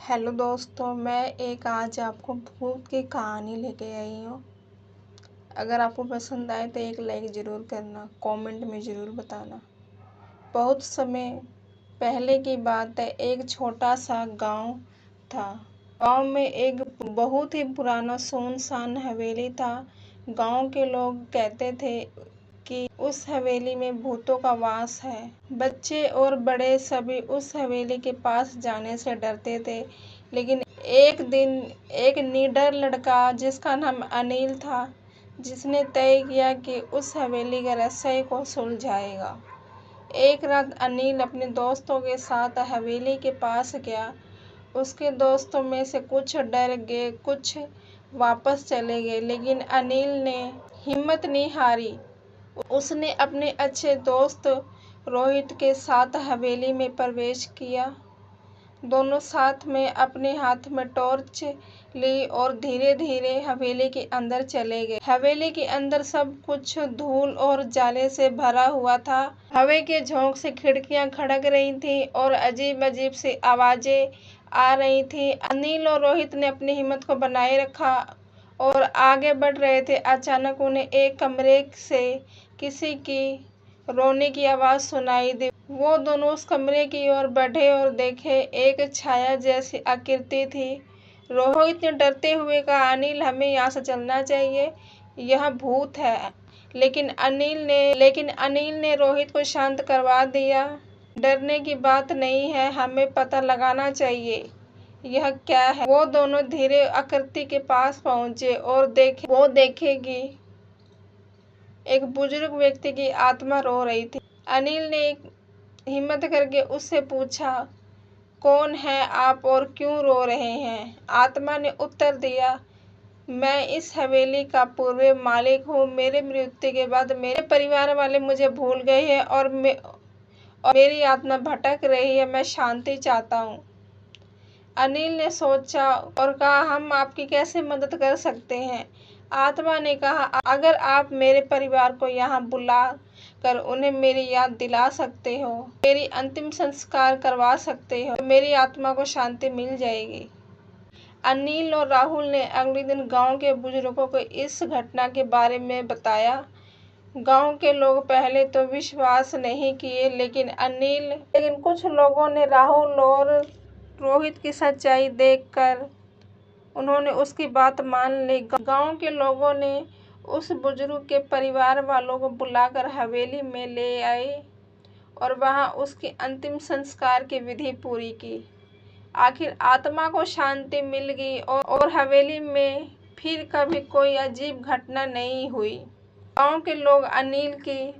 Hello दोस्तों, मैं एक आज आपको भूत की कहानी लेके आई हूँ। अगर आपको पसंद आए तो एक लाइक ज़रूर करना, कमेंट में ज़रूर बताना। बहुत समय पहले की बात है, एक छोटा सा गांव था। गांव में एक बहुत ही पुराना सुनसान हवेली था। गांव के लोग कहते थे कि उस हवेली में भूतों का वास है। बच्चे और बड़े सभी उस हवेली के पास जाने से डरते थे। लेकिन एक दिन एक निडर लड़का जिसका नाम अनिल था, जिसने तय किया कि उस हवेली के रहस्य को सुलझाएगा। एक रात अनिल अपने दोस्तों के साथ हवेली के पास गया। उसके दोस्तों में से कुछ डर गए, कुछ वापस चले गए, लेकिन अनिल ने हिम्मत नहीं हारी। उसने अपने अच्छे दोस्त रोहित के साथ हवेली में प्रवेश किया। दोनों साथ में अपने हाथ में टॉर्च ली और धीरे धीरे हवेली के अंदर चले गए। हवेली के अंदर सब कुछ धूल और जाले से भरा हुआ था। हवा के झोंके से खिड़कियां खड़क रही थीं और अजीब अजीब सी आवाजें आ रही थीं। अनिल और रोहित ने अपनी हिम्मत को बनाए रखा और आगे बढ़ रहे थे। अचानक उन्हें एक कमरे से किसी की रोने की आवाज़ सुनाई दी। वो दोनों उस कमरे की ओर बढ़े और देखे, एक छाया जैसी आकृति थी। रोहित ने डरते हुए कहा, अनिल, हमें यहाँ से चलना चाहिए, यह भूत है। लेकिन अनिल ने रोहित को शांत करवा दिया। डरने की बात नहीं है, हमें पता लगाना चाहिए यह क्या है। वो दोनों धीरे आकृति के पास पहुंचे और देखे कि एक बुजुर्ग व्यक्ति की आत्मा रो रही थी। अनिल ने हिम्मत करके उससे पूछा, कौन है आप और क्यों रो रहे हैं? आत्मा ने उत्तर दिया, मैं इस हवेली का पूर्व मालिक हूँ। मेरे मृत्यु के बाद मेरे परिवार वाले मुझे भूल गए हैं और मेरी आत्मा भटक रही है। मैं शांति चाहता हूँ। अनिल ने सोचा और कहा, हम आपकी कैसे मदद कर सकते हैं? आत्मा ने कहा, अगर आप मेरे परिवार को यहाँ बुला कर उन्हें मेरी याद दिला सकते हो, मेरी अंतिम संस्कार करवा सकते हो, तो मेरी आत्मा को शांति मिल जाएगी। अनिल और राहुल ने अगले दिन गांव के बुजुर्गों को इस घटना के बारे में बताया। गांव के लोग पहले तो विश्वास नहीं किए, लेकिन कुछ लोगों ने राहुल और रोहित की सच्चाई देखकर उन्होंने उसकी बात मान ली। गांव के लोगों ने उस बुजुर्ग के परिवार वालों को बुलाकर हवेली में ले आए और वहां उसकी अंतिम संस्कार की विधि पूरी की। आखिर आत्मा को शांति मिल गई और हवेली में फिर कभी कोई अजीब घटना नहीं हुई। गांव के लोग अनिल की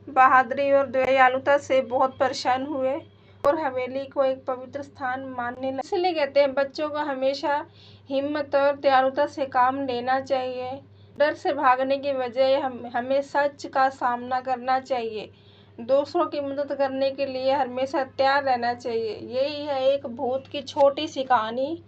बहादुरी और दयालुता से बहुत परेशान हुए और हवेली को एक पवित्र स्थान मानने लगे। इसलिए कहते हैं, बच्चों को हमेशा हिम्मत और दयालुता से काम लेना चाहिए। डर से भागने की बजाय हमें सच का सामना करना चाहिए। दूसरों की मदद करने के लिए हमेशा तैयार रहना चाहिए। यही है एक भूत की छोटी सी कहानी।